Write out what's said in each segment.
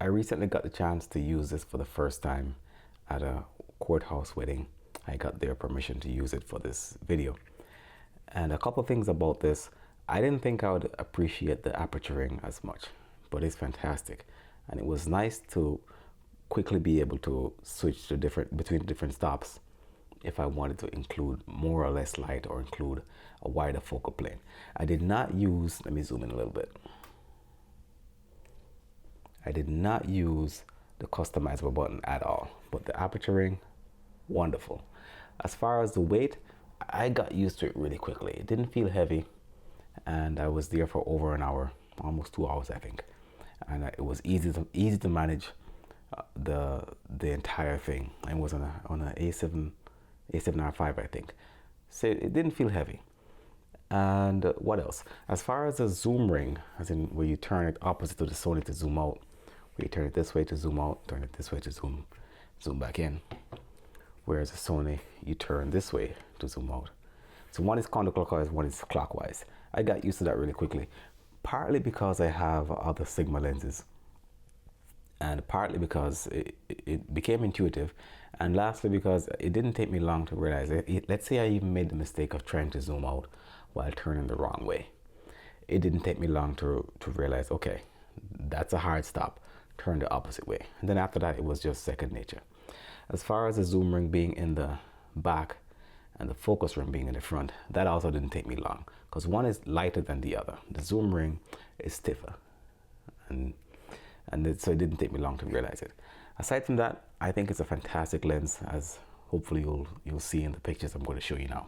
I recently got the chance to use this for the first time at a courthouse wedding. I got their permission to use it for this video. And a couple things about this, I didn't think I would appreciate the aperturing as much, but it's fantastic. And it was nice to quickly be able to switch to between different stops if I wanted to include more or less light or include a wider focal plane. I did not use, let me zoom in a little bit. I did not use the customizable button at all, but the aperturing, wonderful. As far as the weight, I got used to it really quickly. It didn't feel heavy, and I was there for over an hour, almost 2 hours, I think. And it was easy to manage the entire thing. I was on a A7R5, I think. So it didn't feel heavy. And what else? As far as the zoom ring, as in where you turn it opposite to the Sony to zoom out, where you turn it this way to zoom out, turn it this way to zoom back in. Whereas the Sony, you turn this way to zoom out. So one is counterclockwise, one is clockwise. I got used to that really quickly, partly because I have other Sigma lenses, and partly because it became intuitive, and lastly because it didn't take me long to realize it. Let's say I even made the mistake of trying to zoom out while turning the wrong way. It didn't take me long to realize, okay, that's a hard stop, turn the opposite way. And then after that, it was just second nature. As far as the zoom ring being in the back and the focus ring being in the front, that also didn't take me long, because one is lighter than the other. The zoom ring is stiffer, so it didn't take me long to realize it. Aside from that, I think it's a fantastic lens, as hopefully you'll see in the pictures I'm going to show you now.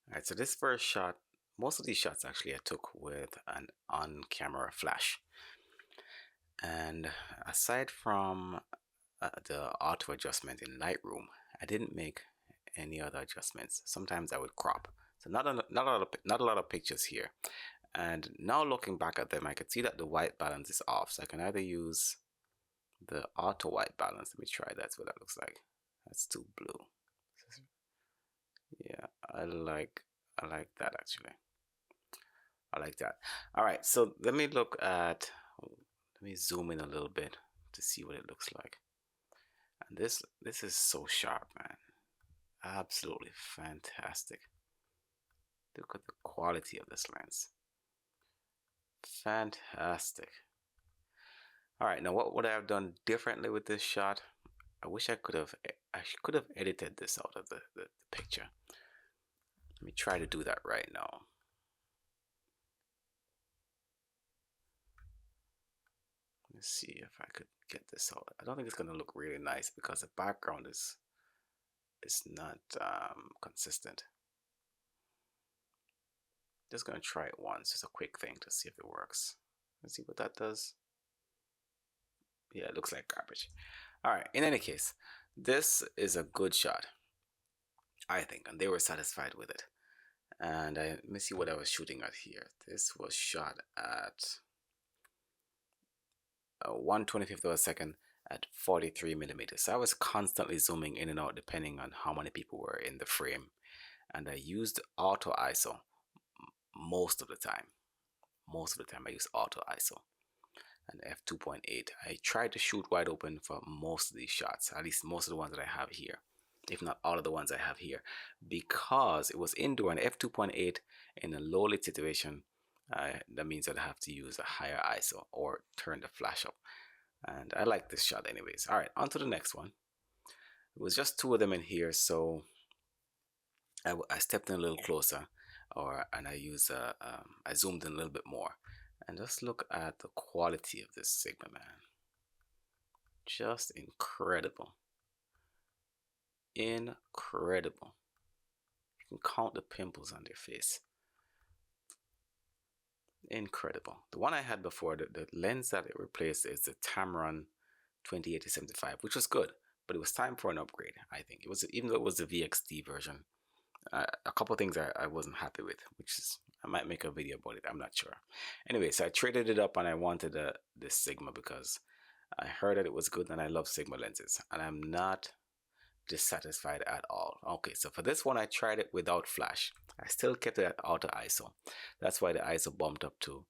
All right, so this first shot, most of these shots actually I took with an on-camera flash. And aside from the auto adjustment in Lightroom, I didn't make any other adjustments. Sometimes I would crop. So not a lot of pictures here. And now looking back at them, I could see that the white balance is off. So I can either use the auto white balance. Let me try that. What that looks like. That's too blue. Yeah, I like that actually. I like that. All right, so let me zoom in a little bit to see what it looks like. And this is so sharp, man. Absolutely fantastic. Look at the quality of this lens. Fantastic. All right, now what would I have done differently with this shot? I wish I could have edited this out of the picture. Let me try to do that right now. Let's see if I could get this out. I don't think it's going to look really nice because the background is not consistent. Just going to try it once, just a quick thing to see if it works. Let's see what that does. Yeah, it looks like garbage. All right, in any case, this is a good shot, I think, and they were satisfied with it. And let me see what I was shooting at here. This was shot at 1/25th of a second at 43 millimeters. So I was constantly zooming in and out depending on how many people were in the frame. And I used auto ISO most of the time. Most of the time I use auto ISO and f2.8. I tried to shoot wide open for most of these shots, at least most of the ones that I have here, if not all of the ones I have here, because it was indoor and f2.8 in a low lit situation. That means that I have to use a higher ISO or turn the flash up. And I like this shot anyways. All right, on to the next one. It was just two of them in here, so I stepped in a little closer, and I zoomed in a little bit more. And just look at the quality of this Sigma, man. Just incredible. Incredible. You can count the pimples on their face. Incredible. The one I had before, the lens that it replaced is the Tamron 2080-75, which was good, but it was time for an upgrade, I think. It was, even though it was the VXT version, a couple of things I wasn't happy with, which is, I might make a video about it, I'm not sure. Anyway, so I traded it up and I wanted this Sigma because I heard that it was good and I love Sigma lenses, and I'm not dissatisfied at all. Okay, so for this one I tried it without flash. I still kept it at auto ISO. That's why the ISO bumped up to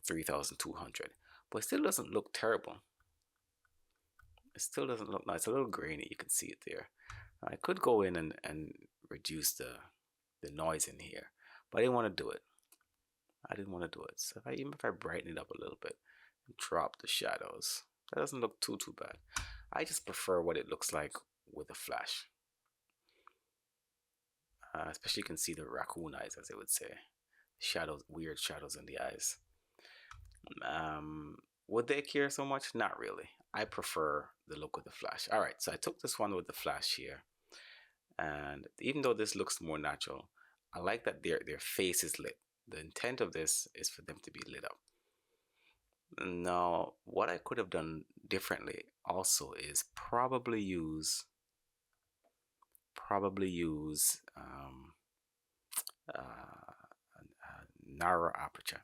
3,200, but it still doesn't look terrible. It still doesn't look nice. It's a little grainy. You can see it there. I could go in and reduce the noise in here, but I didn't want to do it. I didn't want to do it. So even if I brighten it up a little bit and drop the shadows, that doesn't look too bad. I just prefer what it looks like with a flash. Especially you can see the raccoon eyes, as they would say. Shadows, weird shadows in the eyes. Would they care so much? Not really. I prefer the look of the flash. All right, so I took this one with the flash here. And even though this looks more natural, I like that their face is lit. The intent of this is for them to be lit up. Now, what I could have done differently also is probably use narrow aperture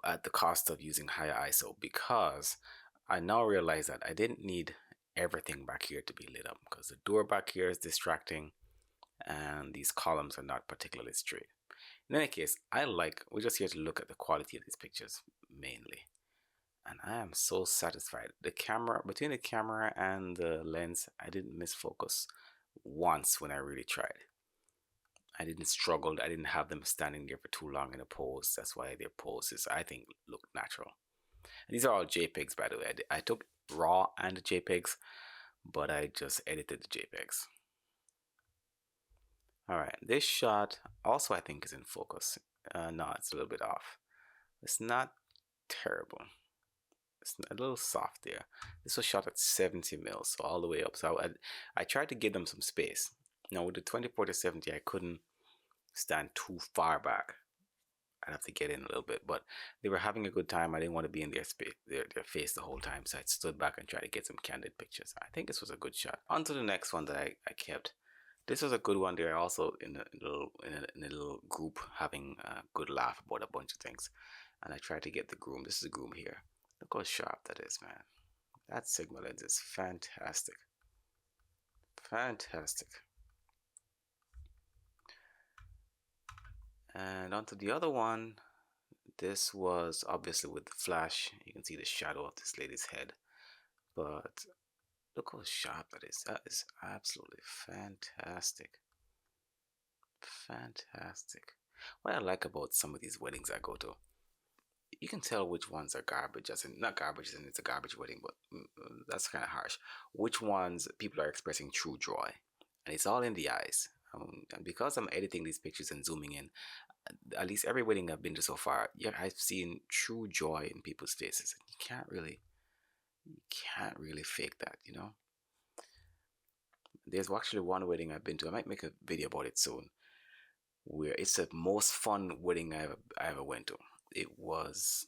at the cost of using higher ISO, because I now realize that I didn't need everything back here to be lit up, because the door back here is distracting and these columns are not particularly straight. In any case, we're just here to look at the quality of these pictures mainly. And I am so satisfied. The camera, between the camera and the lens, I didn't miss focus once when I really tried. I didn't struggle. I didn't have them standing there for too long in a pose. That's why their poses, I think, look natural. And these are all JPEGs, by the way. I took RAW and JPEGs, but I just edited the JPEGs. All right, this shot also I think is in focus. No, it's a little bit off. It's not terrible. It's a little soft there. This was shot at 70 mils, so all the way up. So I tried to give them some space. Now with the 24-70, I couldn't stand too far back. I'd have to get in a little bit, but they were having a good time. I didn't want to be in their space, their face the whole time, so I stood back and tried to get some candid pictures. I think this was a good shot. On to the next one that I kept. This was a good one. They're also in a little group having a good laugh about a bunch of things, and I tried to get the groom. This is the groom here. Look how sharp that is, man. That Sigma lens is fantastic. Fantastic. And onto the other one. This was obviously with the flash. You can see the shadow of this lady's head. But look how sharp that is. That is absolutely fantastic. Fantastic. What I like about some of these weddings I go to, you can tell which ones are garbage, as in not garbage, and it's a garbage wedding, but that's kind of harsh. Which ones people are expressing true joy, and it's all in the eyes. And because I'm editing these pictures and zooming in, at least every wedding I've been to so far, yeah, I've seen true joy in people's faces. You can't really fake that, you know. There's actually one wedding I've been to. I might make a video about it soon, where it's the most fun wedding I ever went to. It was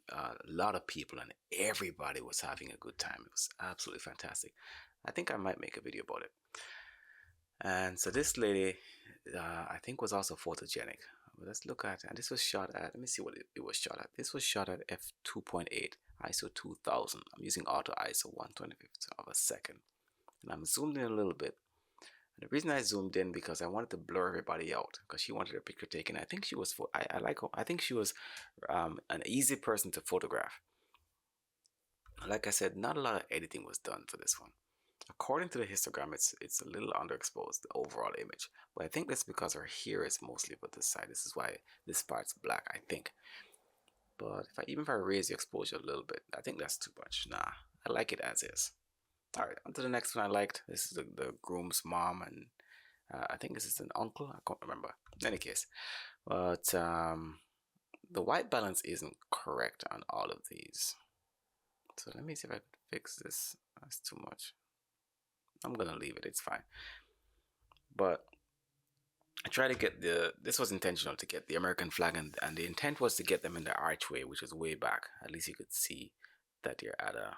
a lot of people and everybody was having a good time. It was absolutely fantastic. I think I might make a video about it. And so this lady, I think, was also photogenic. But let's look at, and this was shot at, let me see what it was shot at. This was shot at f2.8, ISO 2000. I'm using auto ISO 1/25th of a second. And I'm zoomed in a little bit. And the reason I zoomed in because I wanted to blur everybody out, because she wanted her picture taken. I think she was, I think she was an easy person to photograph. Like I said, not a lot of editing was done for this one. According to the histogram, it's a little underexposed, the overall image. But I think that's because her hair is mostly on this side. This is why this part's black, I think. But even if I raise the exposure a little bit, I think that's too much. Nah, I like it as is. All right, on to the next one I liked. This is the groom's mom, and I think this is an uncle. I can't remember. In any case, but the white balance isn't correct on all of these. So let me see if I could fix this. That's too much. I'm gonna leave it. It's fine. But I try to get this was intentional to get the American flag, and the intent was to get them in the archway, which is way back. At least you could see that you're at a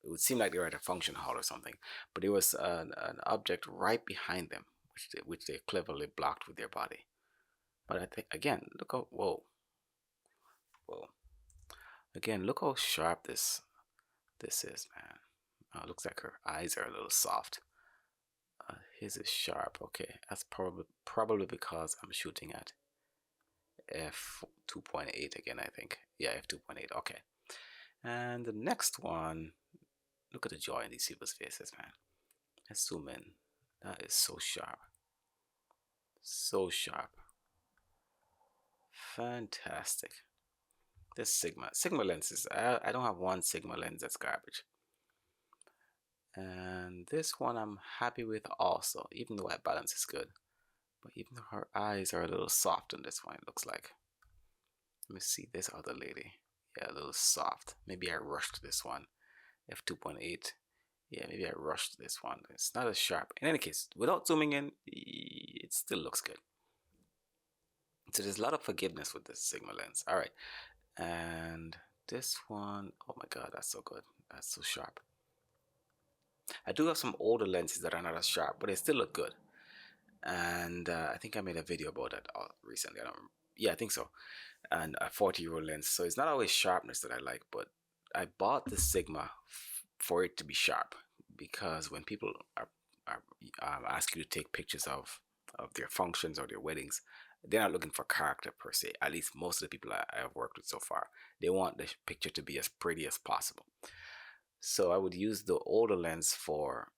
it would seem like they were at a function hall or something, but there was an object right behind them, which they cleverly blocked with their body. But I think, again, look how, whoa, again, look how sharp this is, man. Looks like her eyes are a little soft. His is sharp. Okay, that's probably because I'm shooting at f2.8 again, I think. Yeah, f2.8. Okay. And the next one, look at the joy in these people's faces, man. Let's zoom in. That is so sharp. So sharp. Fantastic. This Sigma lenses. I don't have one Sigma lens that's garbage. And this one I'm happy with also, even though white balance is good. But even though her eyes are a little soft on this one, it looks like. Let me see this other lady. Yeah, a little soft. Maybe I rushed this one. f2.8. Yeah, maybe I rushed this one. It's not as sharp. In any case, without zooming in, it still looks good. So there's a lot of forgiveness with this Sigma lens. All right. And this one, oh my God, that's so good. That's so sharp. I do have some older lenses that are not as sharp, but they still look good. And I think I made a video about that recently. Yeah, I think so. And a 40-year-old lens. So it's not always sharpness that I like, but I bought the Sigma for it to be sharp, because when people are ask you to take pictures of their functions or their weddings, they're not looking for character per se. At least most of the people I have worked with so far, they want the picture to be as pretty as possible. So I would use the older lens for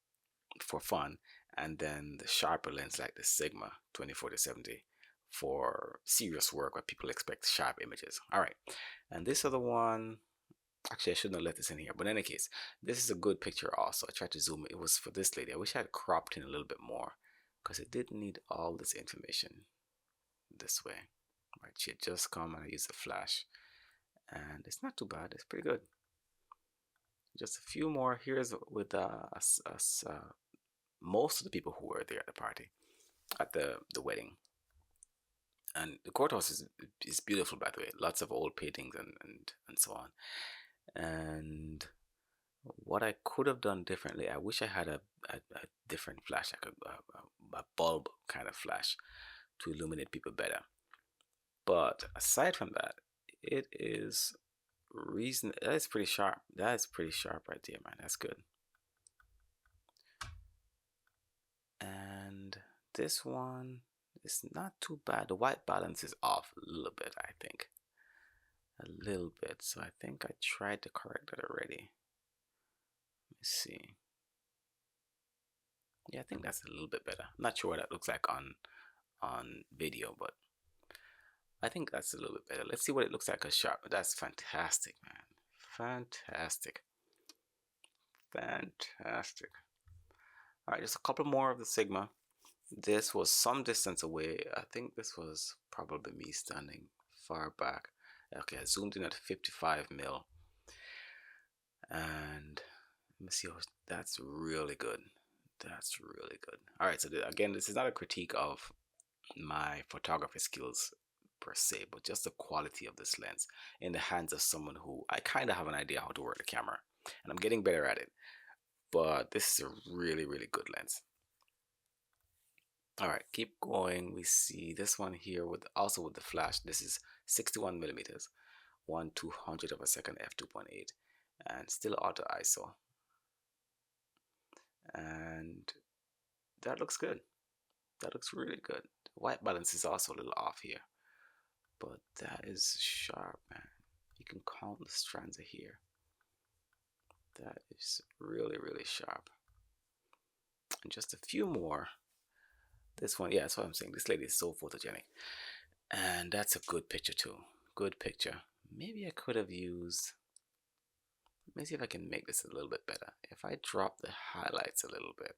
fun, and then the sharper lens like the Sigma 24-70 for serious work where people expect sharp images. All right, and this other one, actually I shouldn't have let this in here, but in any case, this is a good picture also. I tried to zoom it was for this lady. I wish I had cropped in a little bit more, because it didn't need all this information this way. Right, she had just come and I used the flash, and it's not too bad. It's pretty good. Just a few more. Here's with most of the people who were there at the party, at the wedding. And the courthouse is beautiful, by the way. Lots of old paintings and so on. And what I could have done differently, I wish I had a different flash, like a bulb kind of flash to illuminate people better. But aside from that, it is that is pretty sharp. That is pretty sharp right there, man. That's good. And this one is not too bad. The white balance is off a little bit, I think. A little bit. So I think I tried to correct that already. Let me see. Yeah, I think that's a little bit better. I'm not sure what that looks like on video, but I think that's a little bit better. Let's see what it looks like as sharp. That's fantastic, man. Fantastic. Fantastic. All right, just a couple more of the Sigma. This was some distance away. I think this was probably me standing far back. Okay, I zoomed in at 55 mil. And let me see. That's really good. That's really good. All right, so again, this is not a critique of my photography skills per se, but just the quality of this lens in the hands of someone who I kind of have an idea how to work the camera, and I'm getting better at it. But this is a really, really good lens. All right, keep going. We see this one here with the flash. This is 61 millimeters, 1/200 of a second f2.8, and still auto ISO. And that looks good. That looks really good. The white balance is also a little off here, but that is sharp, man. You can count the strands here. That is really, really sharp. And just a few more. This one, yeah, that's what I'm saying. This lady is so photogenic. And that's a good picture too. Good picture. Maybe I could have used, let me see if I can make this a little bit better. If I drop the highlights a little bit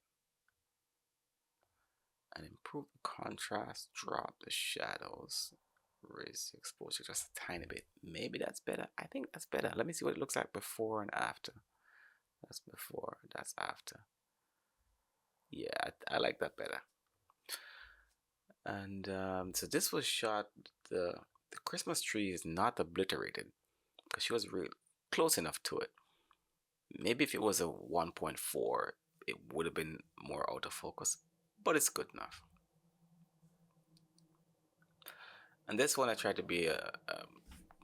and improve the contrast, drop the shadows, raise the exposure just a tiny bit. Maybe that's better. I think that's better. Let me see what it looks like before and after. That's before, that's after. Yeah, I like that better. And so this was shot, the Christmas tree is not obliterated because she was really close enough to it. Maybe if it was a 1.4, it would have been more out of focus, but it's good enough. And this one I tried to be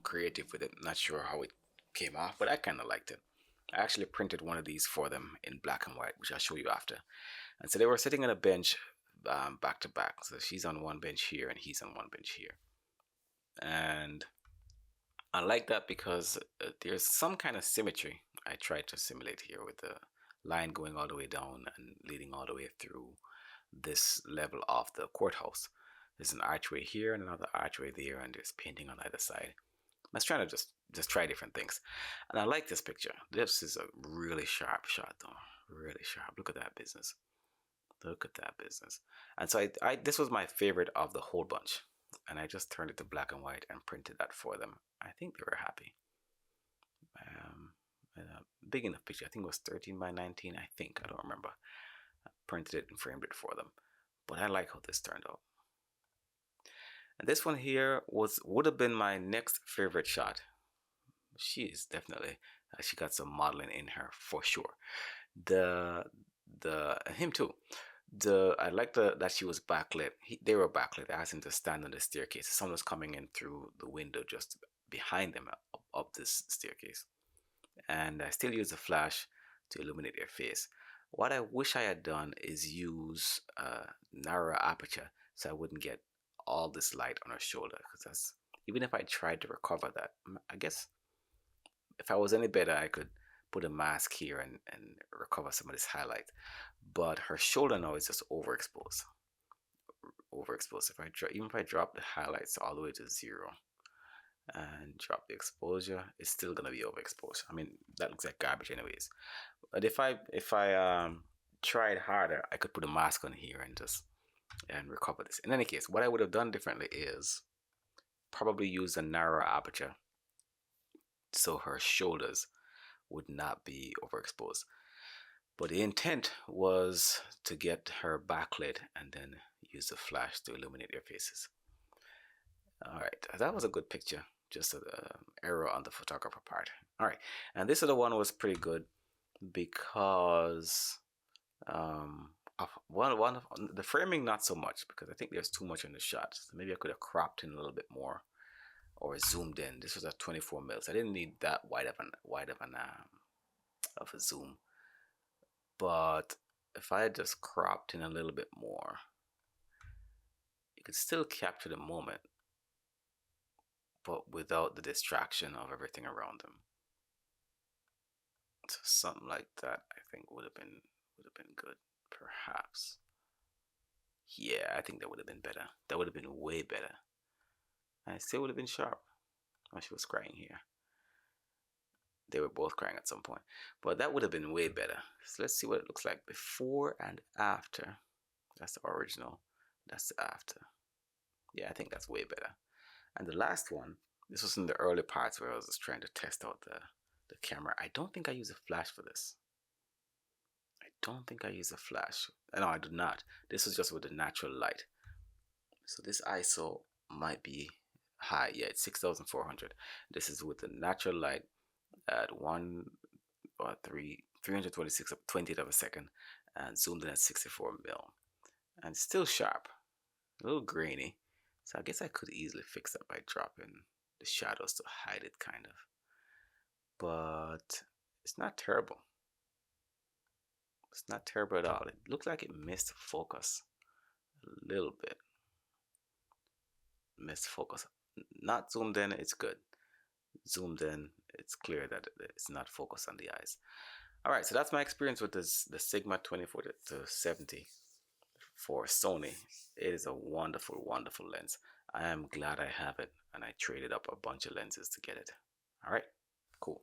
creative with it. Not sure how it came off, but I kind of liked it. I actually printed one of these for them in black and white, which I'll show you after. And so they were sitting on a bench back to back. So she's on one bench here and he's on one bench here. I like that because there's some kind of symmetry I tried to simulate here with the line going all the way down and leading all the way through this level of the courthouse. There's an archway here and another archway there, and there's painting on either side. I was trying to just try different things, and I like this picture. This is a really sharp shot, though. Really sharp. Look at that business. Look at that business. And so I this was my favorite of the whole bunch, and I just turned it to black and white and printed that for them. I think they were happy. And a big enough picture. I think it was 13 by 19. I think, I don't remember. I printed it and framed it for them. But I like how this turned out. And this one here would have been my next favorite shot. She is definitely, she got some modeling in her for sure. The him too. I like that she was backlit. They were backlit. I asked him to stand on the staircase. Someone was coming in through the window just behind them up this staircase. And I still use the flash to illuminate their face. What I wish I had done is use a narrower aperture so I wouldn't get all this light on her shoulder, because that's, even if I tried to recover that, I guess if I was any better I could put a mask here and recover some of this highlight. But her shoulder now is just overexposed. Even if I drop the highlights all the way to 0 and drop the exposure, it's still gonna be overexposed. I mean, that looks like garbage anyways. But if I tried harder, I could put a mask on here and recover this. In any case, what I would have done differently is probably use a narrower aperture so her shoulders would not be overexposed. But the intent was to get her backlit and then use the flash to illuminate their faces. All right, that was a good picture. Just an error on the photographer part. All right, and this other one was pretty good because one of the framing, not so much, because I think there's too much in the shot. So maybe I could have cropped in a little bit more or zoomed in. This was a 24 mil, so I didn't need that wide of a zoom. But if I had just cropped in a little bit more, you could still capture the moment, but without the distraction of everything around them. So something like that, I think, would have been good, perhaps. Yeah, I think that would have been better. That would have been way better. And it still would have been sharp. Oh, she was crying here. They were both crying at some point, but that would have been way better. So let's see what it looks like before and after. That's the original. That's the after. Yeah, I think that's way better. And the last one, this was in the early parts where I was just trying to test out the camera. I don't think I use a flash for this. I don't think I use a flash. No, I do not. This was just with the natural light. So this ISO might be high. Yeah, it's 6400. This is with the natural light at 326 20th of a second and zoomed in at 64 mil. And still sharp. A little grainy. So I guess I could easily fix that by dropping the shadows to hide it, kind of. But it's not terrible. It's not terrible at all. It looked like it missed focus a little bit. Missed focus. Not zoomed in, it's good. Zoomed in, it's clear that it's not focused on the eyes. All right, so that's my experience with the Sigma 24-70 for Sony. It is a wonderful, wonderful lens. I am glad I have it, and I traded up a bunch of lenses to get it. All right, cool.